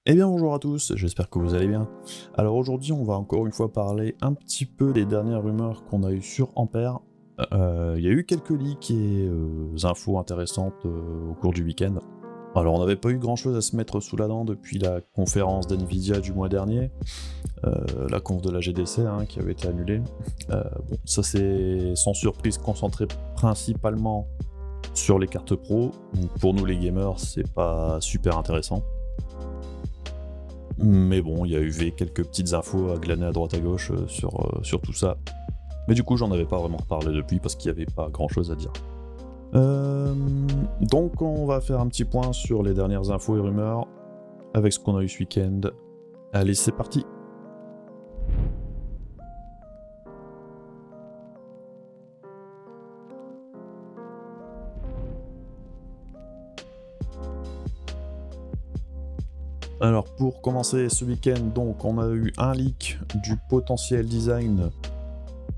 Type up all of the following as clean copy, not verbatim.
Eh bien bonjour à tous, j'espère que vous allez bien. Alors aujourd'hui on va encore une fois parler un petit peu des dernières rumeurs qu'on a eues sur Ampère. Il y a eu quelques leaks et infos intéressantes au cours du week-end. Alors on n'avait pas eu grand chose à se mettre sous la dent depuis la conférence d'NVIDIA du mois dernier, la conf de la GDC qui avait été annulée. Bon, ça c'est sans surprise concentré principalement sur les cartes pro, donc pour nous les gamers c'est pas super intéressant. Mais bon, il y a eu quelques petites infos à glaner à droite à gauche sur tout ça. Mais du coup, j'en avais pas vraiment reparlé depuis parce qu'il n'y avait pas grand chose à dire. Donc, on va faire un petit point sur les dernières infos et rumeurs avec ce qu'on a eu ce week-end. Allez, c'est parti! Alors, pour commencer ce week-end, donc, on a eu un leak du potentiel design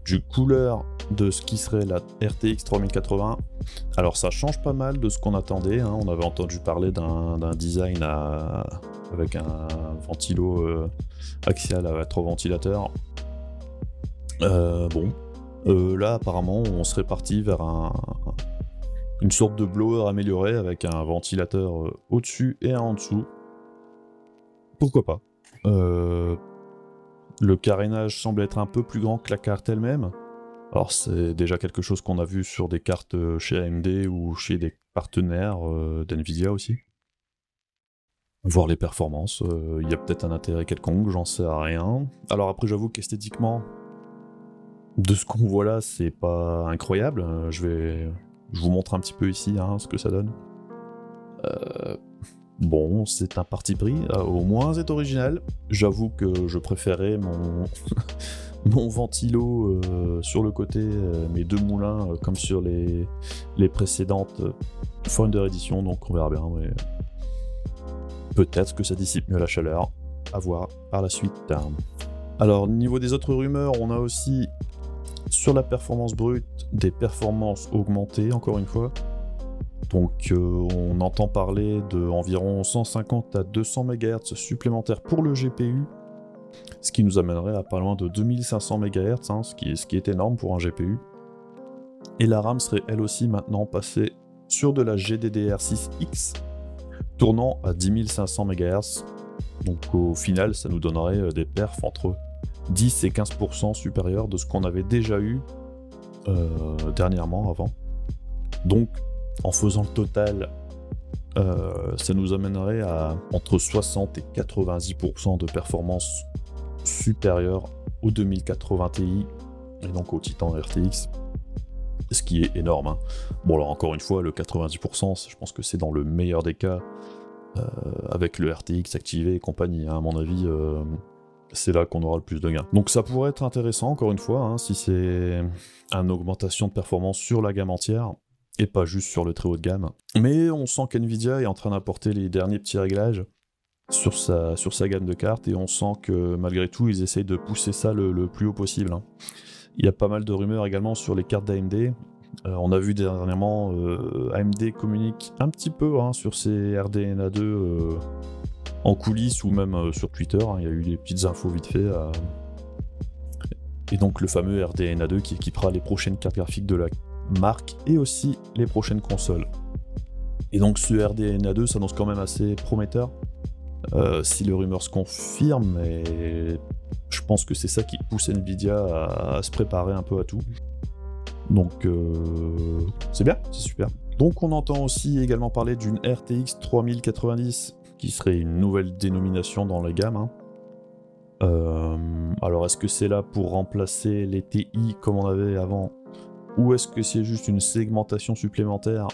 du couleur de ce qui serait la RTX 3080. Alors ça change pas mal de ce qu'on attendait, on avait entendu parler d'un design avec un ventilo axial à 3 ventilateurs. Là apparemment on serait parti vers une sorte de blower amélioré avec un ventilateur au-dessus et un en dessous. Pourquoi pas. Le carénage semble être un peu plus grand que la carte elle-même. Alors c'est déjà quelque chose qu'on a vu sur des cartes chez AMD ou chez des partenaires d'NVIDIA aussi. Voir les performances, il y a peut-être un intérêt quelconque, j'en sais rien. Alors après j'avoue qu'esthétiquement, de ce qu'on voit là, c'est pas incroyable. Je vous montre un petit peu ici ce que ça donne. Bon, c'est un parti pris, au moins c'est original. J'avoue que je préférais mon ventilo sur le côté, mes deux moulins comme sur les précédentes Founder Edition, donc on verra bien, mais peut-être que ça dissipe mieux la chaleur, à voir par la suite. Alors niveau des autres rumeurs, on a aussi sur la performance brute des performances augmentées, encore une fois. Donc on entend parler de environ 150 à 200 MHz supplémentaires pour le GPU, ce qui nous amènerait à pas loin de 2500 MHz, ce qui est énorme pour un GPU. Et la RAM serait elle aussi maintenant passée sur de la GDDR6X, tournant à 10500 MHz. Donc au final, ça nous donnerait des perfs entre 10 et 15% supérieurs de ce qu'on avait déjà eu dernièrement avant. Donc en faisant le total, ça nous amènerait à entre 60 et 90% de performance supérieure au 2080 Ti et donc au Titan RTX, ce qui est énorme. Bon alors encore une fois, le 90%, je pense que c'est dans le meilleur des cas, avec le RTX activé et compagnie, à mon avis, c'est là qu'on aura le plus de gains. Donc ça pourrait être intéressant, encore une fois, si c'est une augmentation de performance sur la gamme entière, et pas juste sur le très haut de gamme. Mais on sent qu'NVIDIA est en train d'apporter les derniers petits réglages sur sa gamme de cartes, et on sent que malgré tout, ils essayent de pousser ça le plus haut possible. Il y a pas mal de rumeurs également sur les cartes d'AMD. On a vu dernièrement AMD communique un petit peu sur ses RDNA2 en coulisses ou même sur Twitter. Il y a eu des petites infos vite fait. Et donc le fameux RDNA2 qui équipera les prochaines cartes graphiques de la marque et aussi les prochaines consoles. Et donc ce RDNA2 s'annonce quand même assez prometteur si les rumeurs se confirment, mais je pense que c'est ça qui pousse Nvidia à se préparer un peu à tout. Donc c'est bien, c'est super. Donc on entend aussi également parler d'une RTX 3090 qui serait une nouvelle dénomination dans la gamme. Alors est-ce que c'est là pour remplacer les TI comme on avait avant, ou est-ce que c'est juste une segmentation supplémentaire?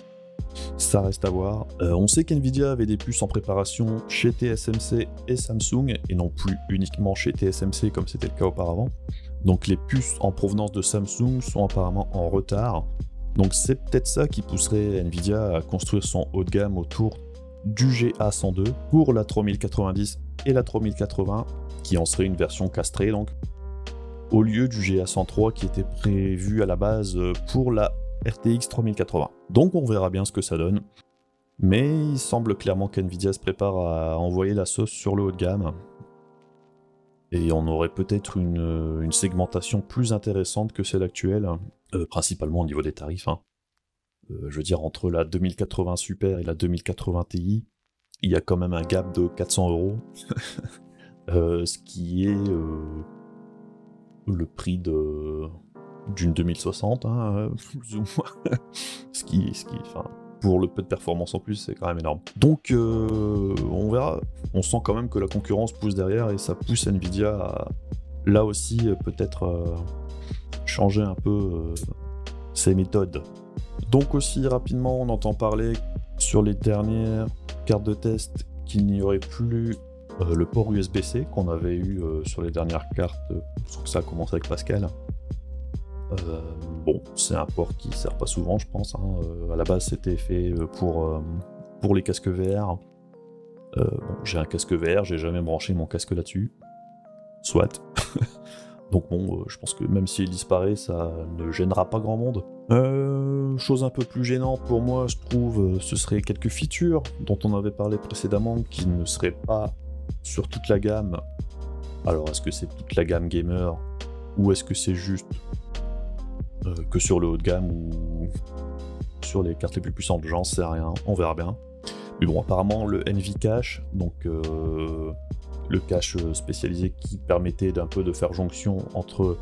Ça reste à voir. On sait qu'NVIDIA avait des puces en préparation chez TSMC et Samsung, et non plus uniquement chez TSMC comme c'était le cas auparavant. Donc les puces en provenance de Samsung sont apparemment en retard. Donc c'est peut-être ça qui pousserait NVIDIA à construire son haut de gamme autour du GA102 pour la 3090 et la 3080, qui en serait une version castrée donc, au lieu du GA103 qui était prévu à la base pour la RTX 3080. Donc on verra bien ce que ça donne. Mais il semble clairement qu'NVIDIA se prépare à envoyer la sauce sur le haut de gamme. Et on aurait peut-être une segmentation plus intéressante que celle actuelle, principalement au niveau des tarifs. Hein. Je veux dire, entre la 2080 Super et la 2080 Ti, il y a quand même un gap de 400 €, ce qui est le prix d'une 2060, hein, plus ou moins. Enfin, pour le peu de performance en plus, c'est quand même énorme. Donc, on verra. On sent quand même que la concurrence pousse derrière et ça pousse Nvidia à, là aussi, peut-être changer un peu ses méthodes. Donc aussi, rapidement, on entend parler sur les dernières cartes de test qu'il n'y aurait plus le port USB-C qu'on avait eu sur les dernières cartes, sauf que ça a commencé avec Pascal. Bon, c'est un port qui sert pas souvent, je pense. Hein. À la base, c'était fait pour les casques VR. Bon, j'ai un casque VR, j'ai jamais branché mon casque là-dessus. Soit. Donc bon, je pense que même s'il disparaît, ça ne gênera pas grand monde. Chose un peu plus gênante pour moi, je trouve, ce serait quelques features dont on avait parlé précédemment qui ne seraient pas sur toute la gamme. Alors, est-ce que c'est toute la gamme gamer ou est-ce que c'est juste que sur le haut de gamme ou sur les cartes les plus puissantes? J'en sais rien, on verra bien. Mais bon, apparemment, le NV Cache, donc le cache spécialisé qui permettait d'un peu de faire jonction entre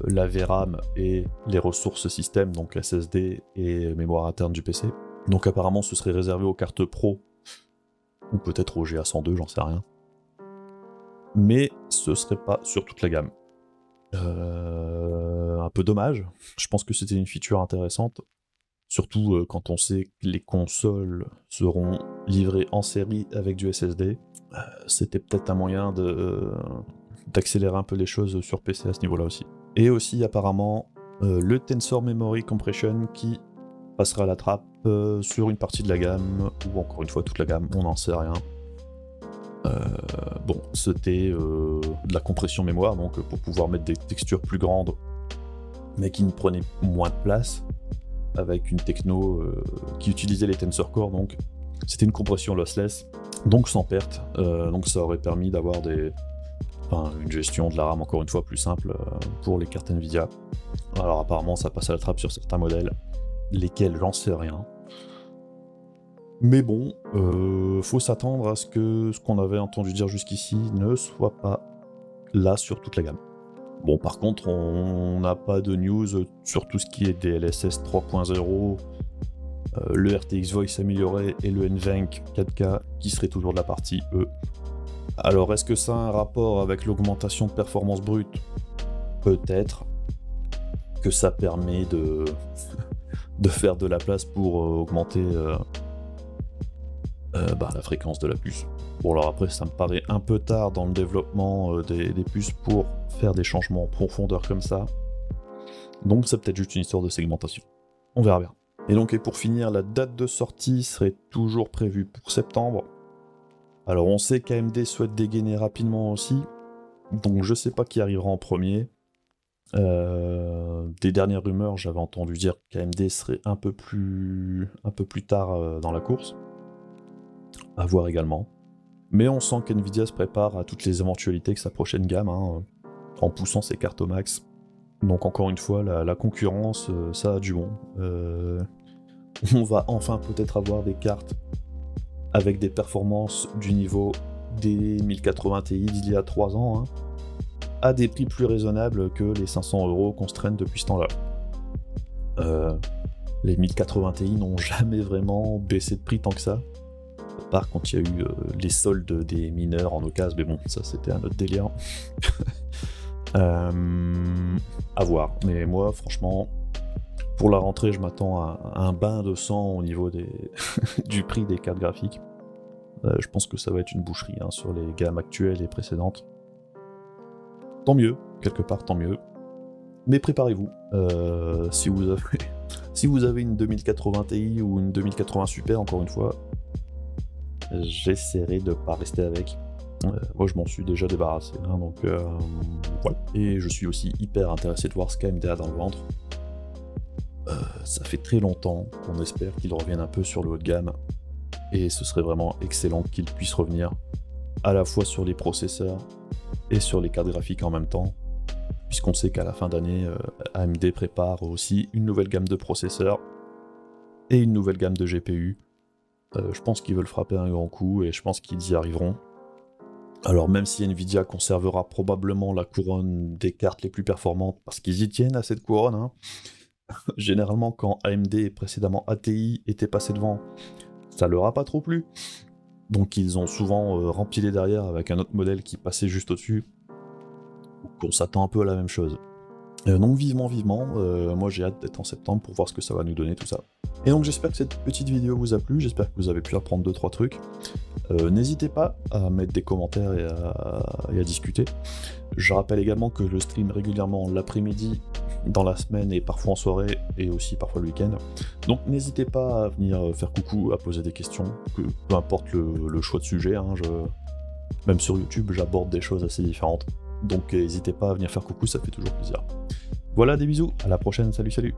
la VRAM et les ressources système, donc SSD et mémoire interne du PC. Donc apparemment, ce serait réservé aux cartes Pro ou peut-être au GA102, j'en sais rien. Mais ce serait pas sur toute la gamme. Un peu dommage. Je pense que c'était une feature intéressante. Surtout quand on sait que les consoles seront livrées en série avec du SSD. C'était peut-être un moyen d'accélérer un peu les choses sur PC à ce niveau-là aussi. Et aussi apparemment le Tensor Memory Compression qui passera à la trappe sur une partie de la gamme, ou encore une fois toute la gamme, on n'en sait rien. Bon, c'était de la compression mémoire, donc pour pouvoir mettre des textures plus grandes, mais qui ne prenaient moins de place, avec une techno qui utilisait les Tensor Core, donc c'était une compression lossless, donc sans perte, donc ça aurait permis d'avoir une gestion de la RAM encore une fois plus simple pour les cartes Nvidia. Alors apparemment ça passe à la trappe sur certains modèles, lesquels j'en sais rien. Mais bon, faut s'attendre à ce que ce qu'on avait entendu dire jusqu'ici ne soit pas là sur toute la gamme. Bon, par contre, on n'a pas de news sur tout ce qui est DLSS 3.0, le RTX Voice amélioré et le NVENC 4K qui serait toujours de la partie E. Alors, est-ce que ça a un rapport avec l'augmentation de performance brute? Peut-être que ça permet de faire de la place pour augmenter la fréquence de la puce. Bon, alors après, ça me paraît un peu tard dans le développement des puces pour faire des changements en profondeur comme ça. Donc c'est peut-être juste une histoire de segmentation. On verra bien. Et donc, pour finir, la date de sortie serait toujours prévue pour septembre. Alors on sait qu'AMD souhaite dégainer rapidement aussi, donc je sais pas qui arrivera en premier. Des dernières rumeurs, j'avais entendu dire qu'AMD serait un peu plus tard dans la course. À voir également. Mais on sent qu'NVIDIA se prépare à toutes les éventualités que sa prochaine gamme, hein, en poussant ses cartes au max. Donc encore une fois, la concurrence, ça a du bon. On va enfin peut-être avoir des cartes avec des performances du niveau des 1080 Ti d'il y a 3 ans, hein, à des prix plus raisonnables que les 500 € qu'on se traîne depuis ce temps-là. Les 1080 Ti n'ont jamais vraiment baissé de prix tant que ça. À part quand il y a eu les soldes des mineurs en occasion, mais bon, ça c'était un autre délire. À voir. Mais moi, franchement, pour la rentrée, je m'attends à un bain de sang au niveau du prix des cartes graphiques. Je pense que ça va être une boucherie hein, sur les gammes actuelles et précédentes. Tant mieux, quelque part, tant mieux. Mais préparez-vous. Si vous avez une 2080 Ti ou une 2080 Super, encore une fois, j'essaierai de pas rester avec. Moi je m'en suis déjà débarrassé, hein, donc voilà. Et je suis aussi hyper intéressé de voir ce qu'AMD a dans le ventre. Ça fait très longtemps qu'on espère qu'il revienne un peu sur le haut de gamme, et ce serait vraiment excellent qu'il puisse revenir à la fois sur les processeurs et sur les cartes graphiques en même temps, puisqu'on sait qu'à la fin d'année, AMD prépare aussi une nouvelle gamme de processeurs et une nouvelle gamme de GPU. Je pense qu'ils veulent frapper un grand coup et je pense qu'ils y arriveront. Alors même si Nvidia conservera probablement la couronne des cartes les plus performantes, parce qu'ils y tiennent à cette couronne, hein. Généralement quand AMD et précédemment ATI étaient passés devant, ça leur a pas trop plu. Donc ils ont souvent rempilé derrière avec un autre modèle qui passait juste au-dessus. Donc on s'attend un peu à la même chose. Donc vivement, moi j'ai hâte d'être en septembre pour voir ce que ça va nous donner tout ça. Et donc j'espère que cette petite vidéo vous a plu, j'espère que vous avez pu apprendre 2-3 trucs. N'hésitez pas à mettre des commentaires et à discuter. Je rappelle également que je stream régulièrement l'après-midi, dans la semaine et parfois en soirée, et aussi parfois le week-end. Donc n'hésitez pas à venir faire coucou, à poser des questions, peu importe le choix de sujet, hein, même sur YouTube j'aborde des choses assez différentes. Donc n'hésitez pas à venir faire coucou, ça fait toujours plaisir. Voilà, des bisous, à la prochaine, salut salut.